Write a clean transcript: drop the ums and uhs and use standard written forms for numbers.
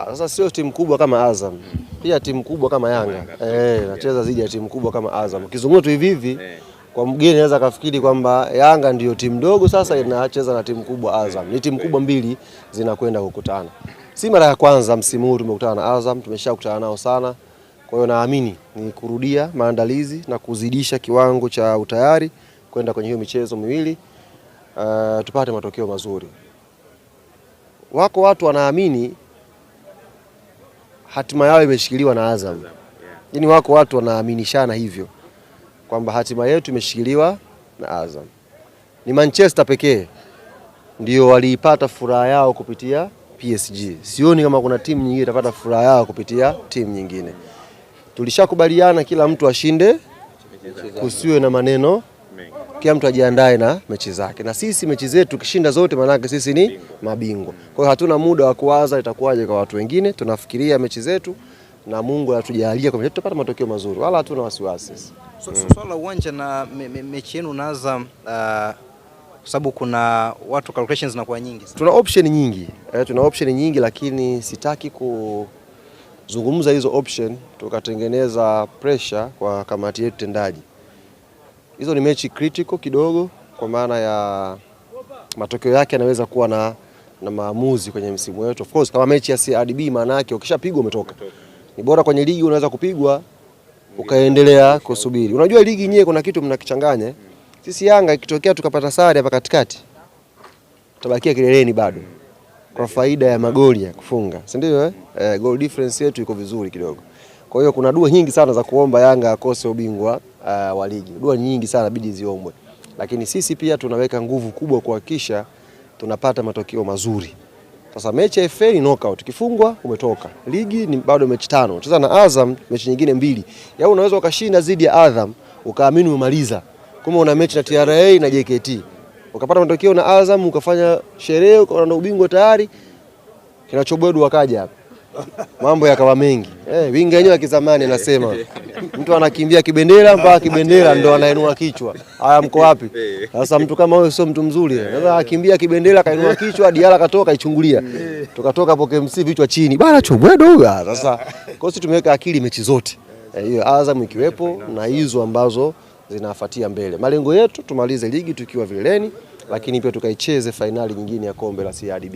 Sasa sio timu kubwa kama Azam. Pia timu kubwa kama Yanga. Nacheza dhidi ya timu kubwa kama Azam. Kizungumza tu hivi hivi kwa mgeni anaweza kafikiri kwamba Yanga ndio timu ndogo sasa inacheza na timu kubwa Azam. Ni timu kubwa mbili zinakwenda kukutana. Si mara ya kwanza msimu huu tumekutana na Azam, tumeshakutana nao sana. Kwa hiyo naamini ni kurudia maandalizi na kuzidisha kiwango cha utayari kwenda kwenye hiyo michezo miwili tupate matokeo mazuri. Wako watu wanaamini hatima yao imeshikiliwa na Azam. Yaani wako watu wanaaminishana hivyo kwamba hatima yetu imeshikiliwa na Azam. Ni Manchester pekee ndio waliipata furaha yao kupitia PSG. Sioni kama kuna timu nyingine itapata furaha yao kupitia timu nyingine. Tulishakubaliana kila mtu ashinde, kusiwe na maneno, kila mtu ajiandae na mechi zake. Na sisi mechi zetu tukishinda zote maana sisi ni mabingwa. Kwa hiyo hatuna muda wa kuwaza itakuwaje kwa watu wengine. Tunafikiria mechi zetu na Mungu atujalie kwa tutapata matokeo mazuri. Wala hatuna wasiwasi. Swala uwanja na mechi yenu na Azam kwa sababu kuna watu calculations zinakuwa nyingi sana. Tuna option nyingi lakini sitaki kuzungumza hizo option tukatengeneza pressure kwa kamati yetu tendaji. Hizo ni mechi critical kidogo kwa maana ya matokeo yake yanaweza kuwa na maamuzi kwenye msimu wetu. Of course kama mechi ya CRDB maana yake ukishapigwa umetoka. Ni bora kwenye ligi unaweza kupigwa ukaendelea kusubiri. Unajua ligi yenyewe kuna kitu mnakichanganya. Sisi Yanga ikitokea tukapata sare hapa katikati tutabakia kileleni bado kwa faida ya magoli ya kufunga. Si ndio goal difference yetu iko vizuri kidogo. Kwa hiyo kuna dua nyingi sana za kuomba Yanga akose ubingwa wa ligi. Dua nyingi sana bidi ziombwe. Lakini sisi pia tunaweka nguvu kubwa kuhakikisha tunapata matokeo mazuri. Sasa mechi ya FA ni knockout. Ukifungwa umetoka. Ligi ni bado mechi 5. Unacheza na Azam mechi nyingine 2. Yaani unaweza ukashinda zidi ya Azam ukaamini umemaliza. Kama una mechi na TRA na JKT. Ukapata matokeo na Azam ukafanya sherehe ukaona na ubingwa tayari. Kinachobwedu wakaja hapa. Mambo yakawa mengi. Winga yenyewe ya kizamani anasema mtu anakimbia kibendera mpaka kibendera ndo anainua kichwa. Haya mko wapi? Sasa mtu kama wewe sio mtu mzuri. Sasa akimbia kibendera kainua kichwa, Diala katoka ichungulia. Tukatoka hapo KMC vichwa chini. Bana chobwedo huyo. Sasa kwa sisi tumeweka akili mechi zote. Hiyo Azam ikiwepo na hizo ambazo zinafuatia mbele. Malengo yetu tumalize ligi tukiwa vileleni lakini pia tukaicheze fainali nyingine ya kombe la CRDB.